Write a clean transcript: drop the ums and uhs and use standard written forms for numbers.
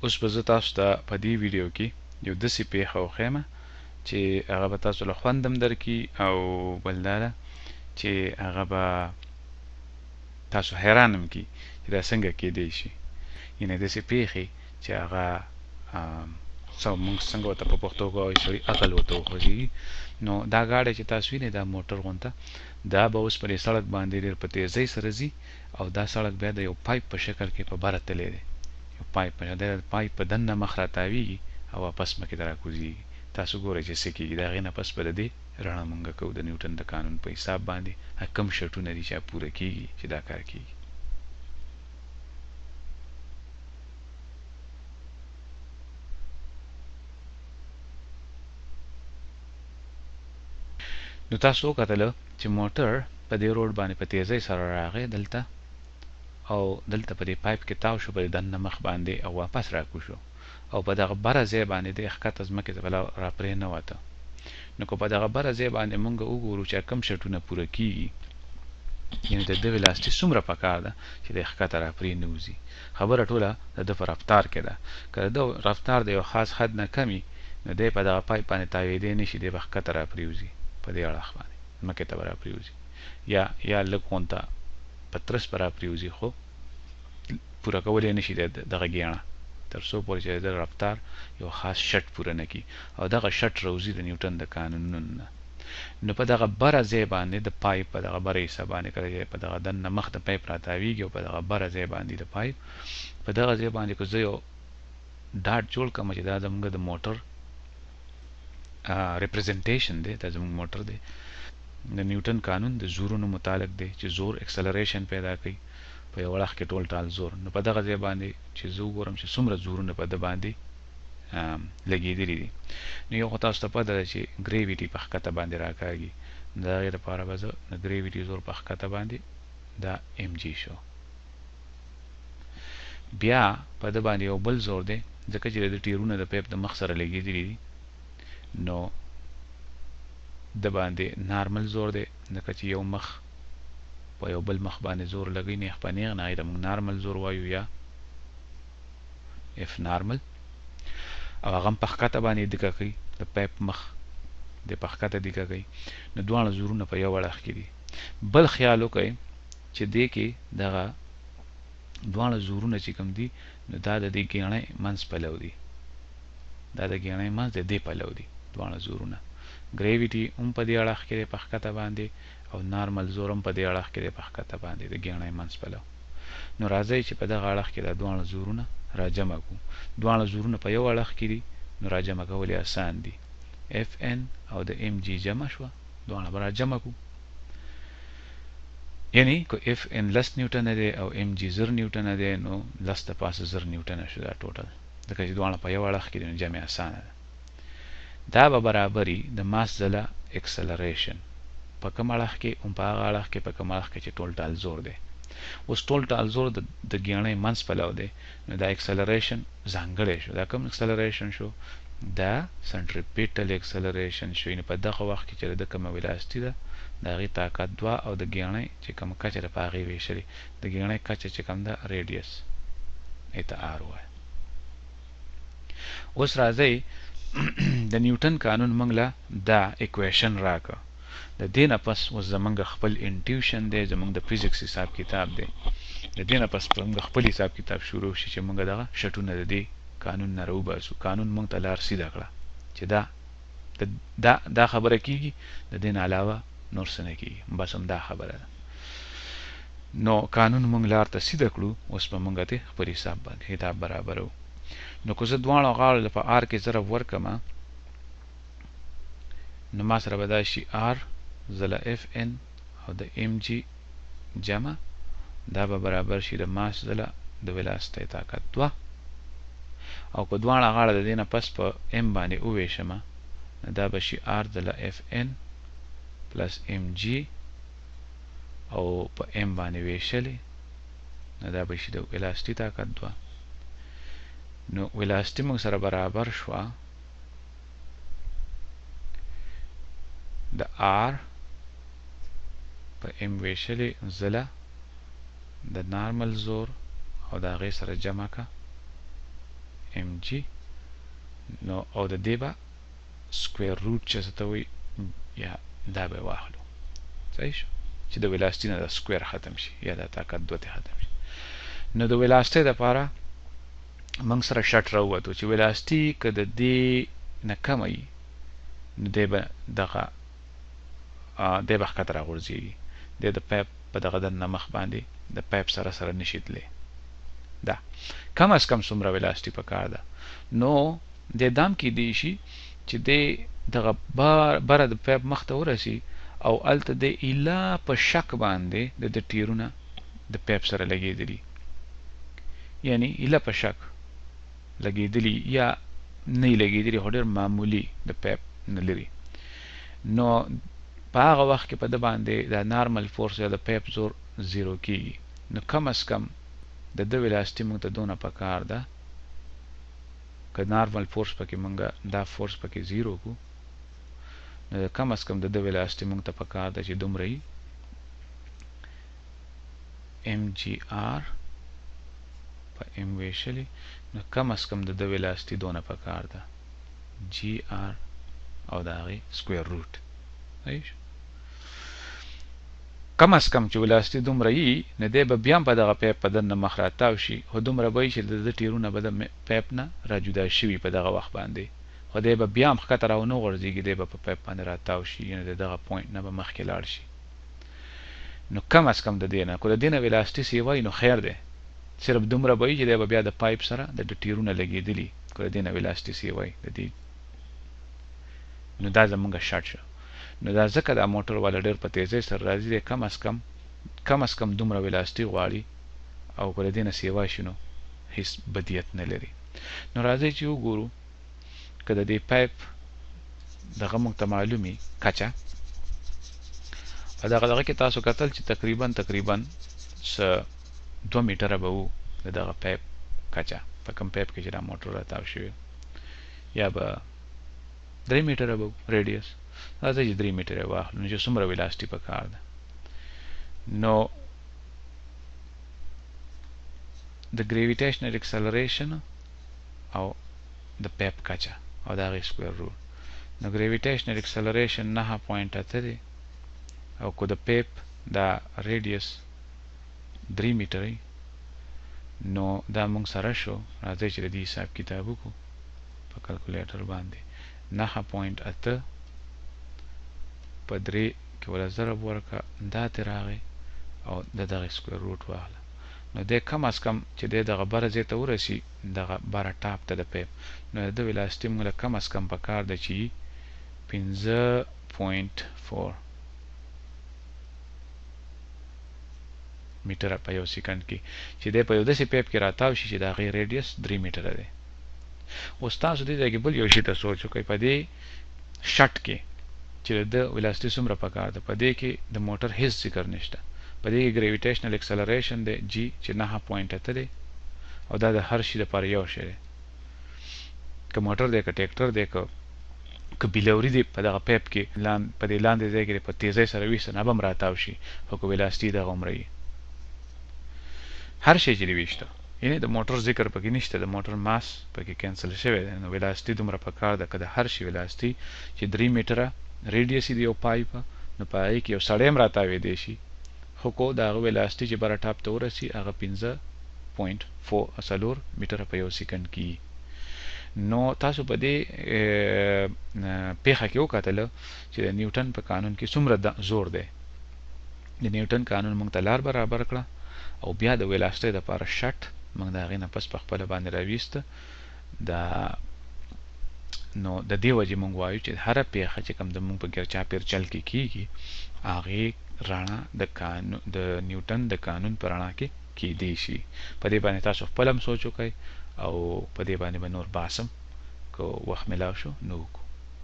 اوس به زه تاسو ته په دې ویډیو کې یو داسې پیښه وښیم چې هغه به تاسو له خوند هم درکړي او بل دا ده چې هغه به تاسو حیران هم کړي چې دا څنګه کیدی شي. یعنې داسې پیښې چې هغه موږ څنګه ورته په پښتو کې وایو سړي عقل ورته وخوځېږي. نو دا ګاډی چې تاسو وینئ دا موټر غونته دا به اوس په دې سړک باندې ډېر په تیزۍ سره ځي او دا سړک بیا د یو پایپ په شکل کې په بره تللی دی. یو پایپ په دننه مخ راتاویږي او واپس مخې ته راکوزېږي. تاسو ګورئ چې څه کېږي. د هغې نه پس به د دې رڼا مونږ کوو د نیوټن د قانون په حساب باندې کم شرطونه دي چې پوره کېږي چې دا کار کېږي. نو تاسو وکتله چې موټر په دې روډ باندې په تیزۍ سره راغی دلته او دلته په دې پایپ کې تاو شو په دننه مخ باندې او واپس راکوز شو او په دغه بره ځای باندې د ښکته ځمکې ته را پرې نه وته. نو که په دغه بره ځای باندې مونږ وګورو چې کم شرطونه پوره کېږي یعنې د ده ویلاسټي څومره پکار ده چې د ښکته را پرې نه وځي. خبره ټوله د ده په رفتار کې ده. که د ده رفتار د یو خاص حد نه کمي نو دی په دغه پایپ باندې تاویدی نه شي، دی به ښکته را پرېوځي په دې اړخ باندې ځمکې ته به را پرېوځي یا لږ غونته په ترس به را پرېوځي خو پوره کولی نه شي دغه ګیڼه تر څو پورې چې د رفتار یو خاص شرط پوره نه کړي او دغه شرط راوځي د نیوټن د قانونونو نه. نو په دغه بره ځای باندې د پایپ په دغه بره حصه باندې کله چې په دغه دننه مخ د پایپ راتاویږي او په دغه بره ځای باندې د پایپ په دغه ځای باندې که زه یو ډاټ جوړ کړم چې دا زموږ د موټر ریپرزنټیشن دی، دا زموږ موټر دی، د نیوټن قانون د زورونو متعلق دی چې زور اکسلریشن پیدا کوي په یو اړخ کې ټول ټال زور. نو په دغه ځای باندې چې زه وګورم چې څومره زورونه په ده باندې لګېدلي دي. نو یو خو تاسو ته پته ده چې ګریویټي په ښکته باندې راکاږي. د هغې لپاره به زه د ګریویټي زور په ښکته باندې دا ام جي شو. بیا په ده باندې یو بل زور دی ځکه چې د ټیرونه د پیپ د مخ سره لګېدلي دي نو د باندې نارمل زور دی ځکه چې یو مخ په یو بل مخ باندې زور لګوي نیغ په نیغ، هغې ته موږ نارمل زور وایو یا اف نارمل، او هغه هم په ښکته باندې دیکه کوي، د پایپ مخ د په ښکته دیکه کوي. نو دواړه زورونه په یو اړخ کې دي. بل خیال وکړئ چې دې کې دغه دواړه زورونه چې کوم دي نو دا د دې ګیڼۍ منځ پلو دي، دا د ګیڼۍ منځ د دې پلو دي دواړه زورونه. ګریویټي هم په دې اړخ کې دی په ښکته باندې او نارمل زور هم په دې اړخ کې دی په ښکته باندې د ګیڼۍ منځ پلو. نو راځئ چې په دغه اړخ کې دا دواړه زورونه راجمع کړو. دواړه زورونه په یو اړخ کې دي نو راجمع کول یې اسان دي. اف ان او د ام جي جمع شوه، دواړه به راجمع کړو. یعنی که اف ان لس نیوټنه دی او ام جي زر نیوټنه دی نو لس د پاسه زر نیوټنه شو دا ټوټل، ځکه چې دواړه په یو اړخ کې دي نو جمع اسانه ده. دا به برابري د ماس ځله اکسلریشن په کوم اړخ کې هم په هغه اړخ کې په کوم اړخ کې چې ټول ټال زور دی. اوس ټول ټال زور د ګیڼۍ منځ پلو دی نو دا اکسلریشن ځانګړی شو. دا کوم اکسلریشن شو؟ دا سنټریپیټل اکسلریشن شو. یعنې په دغه وخت کې چې د کومه ویلاسټي ده د هغې طاقت دوه او د ګیڼۍ چې کوم کچه ده په هغې ویشلې، د ګیڼۍ کچه چې کوم ده ریډیس ایته آر وایي. اوس راځئ د نیوټن قانون موږ له دا اکویشن راکړه. د دې نه پس اوس زموږ خپل انټیوشن دی، زموږ د فزیکس حساب کتاب دی. د دې نه پس موږ خپل حساب کتاب شروع شي چې موږ دغه شرطونه د دې قانون نه راوباسو. قانون موږ ته لار سیده کړه چې دا خبره کېږي، د دې نه علاوه نور څه نه کېږي، بس همدا خبره ده. نو قانون موږ لار ته سیده کړو، اوس به موږ ته خپل حساب باندې کتاب برابرو. نو که زه دواړو غاړو له په آر کې ضرب ورکړم نو ما سره به دا شي آر ځله اف ان او د ام جي جمع، دا به برابر شي د ماس ځله د ویلاسټۍ طاقت دوه، او که دواړه غاړه د دې نه پس په ام باندې وویشم نو دا به شي آر ځله اف ان پلس ام جي او په ام باندې ویشلې نو دا به شي د ویلاسټۍ طاقت دوه. نو ویلاسټي موږ سره برابر شوه د آر په ام ویشلې ځله د نارمل زور او د هغې سره جمع که ام mg نو او د دې به سکویر روټ چې څه ته وایي یا دا به واخلو صحیح شو چې د ویلاسټي نه د سکویر ختم شي یا د طاقت دوه ختم شي نو د ویلاسټي دپاره موږ سره شرط راووتو چې ویلاسټي که د دې نه کمه وي نو دی به دغه دی به ښکته راغورځېږي دی د پایپ په دغه دننه مخ باندې د پایپ سره نشي تللی دا کم از کم څومره ویلاسټي پکار ده نو دی دام کیدی شي چې دی دغه بره د پایپ مخ ته ورسي او هلته دی ایله په شک باندې د ټیرونه د پایپ سره لګېدلي یعنی ایله په شک لګېدلي یا نه یې لګېدلي خو ډېر معمولي د پایپ نه لري نو په هغه وخت کې په ده باندې د نارمل فورس یا د پایپ زور زیرو کېږي نو کم از کم د ده ویلاسټي موږ ته دونه پکار ده که نارمل فورس پکې موږ دا فورس پکې زیرو کړو نو کم از کم د ده ویلاسټي موږ ته پکار ده چې دومره وي mgr په m ویشلي نو کم از کم د ده ویلاسټي دونه پکار ده gr او د هغې سکویر روټ صحیح شو کم از کم چې ویلاسټي دومره وي نو دی به بیا هم په دغه پایپ په دننه مخ راتاو شي خو دومره به وي چې د ده ټیرونه به د پایپ نه را جدا شوي په دغه وخت باندې خو دی به بیا هم ښکته راونه غورځېږي دی به په پایپ باندې راتاو شي یعنې د دغه پوینټ نه به مخکې لاړ شي نو کم از کم د دې نه که د دې نه ویلاسټي سیوا وي نو خیر دی صرف دومره به وي چې دی به بیا د پایپ سره د ټیرونه لګېدلي که د دې نه ویلاسټي سیوا وي د دې نو دا زمونږ شرط شو نو دا ځکه دا موټر والا ډېر په تیزۍ سره راځي دی کم از کم دومره ویلاسټي غواړي او که د دې نه سیوا شي نو هیڅ بدیت نه لري نو راځئ چې وګورو که د دې پایپ دغه موږ ته معلوم وي کچه په دغه کې تاسو کتل چې تقریبا څه 2 میټره به وو د دغه پایپ کچه په کوم پایپ کې چې دا موټر راتاو شوی یا به 3 میټره به وو ریډیس راځئ چې 3 میټره یې واخلو نو چې څومره ویلاسټي پکار ده نو د ګریویټیشنل اکسلریشن او د پایپ کچه او د هغې سکویر روټ نو ګریویټیشنل اکسلریشن 9.8 دی او که د پایپ دا ریډیس 3 میټره وي نو دا موږ سره شو راځئ چې د دې حساب کتاب وکړو په کلکولیټر باندې 9.8 په 3 کې ولا ضرب ورکړه دا ترې راغی او د دغه سکویر روټ واخله نو دی کم از کم چې دی دغه بره ځای ته ورسي دغه بره ټاپ ته د پایپ نو د ویلاسټي موږ له کم از کم پکار ده چې 15.4 میټره په یو سیکنډ کې چې دی په یو داسې پایپ کې راتاو شي چې د هغې ریډیس 3 میټره دی اوس تاسو دې ځای کې بل یو شي ته سوچ وکړئ په دې شټ کې چې د ویلاسټي څومره پکار ده په دې کې د موټر هیڅ ذکر نشته په دې کې ګریویټیشنل اکسلریشن دی جی چې 9.8 دی او دا د هر شي لپاره یو شی دی که موټر دی که ټریکټر دی که بیلوري دی په دغه پایپ کې په دې لاندې ځای کې په تیزۍ سره ویسته نه به هم راتاو شي خو که ویلاسټي دغه عمره وي هر شی چې دی ویشته یعنی د موټر ذکر پکې نشته د موټر ماس پکې کینسل شوی دی نو ویلاسټي دومره پکار ده که د هر شي ویلاسټي چې 3 میټره ریډیس دی یو پایپ نو په هغې کې یو سړی هم راتاویدی شي خو کو د هغه ویلاسټي چې بره ټاپ ته ورسي هغه 15.4 میټره په یو سیکنډ کې نو تاسو په دې پیښه کې وکتله چې د نیوټن په قانون کې څومره زور دی د نیوټن قانون موږ ته لار برابر کړه او بیا د ویلاسټي دپاره شټ موږ د هغې نه پس په خپله باندې راویسته نو د دې وجې موږ وایو چې هره پیښه چې کوم د موږ په ګرچاپېر چل کې کېږي هغې رڼا د نیوټن د قانون په رڼا کې کېدی شي په دې باندې تاسو خپل هم سوچ وکئ او په دې باندې به نور بحث هم که وخت میلاو شو نو وکړو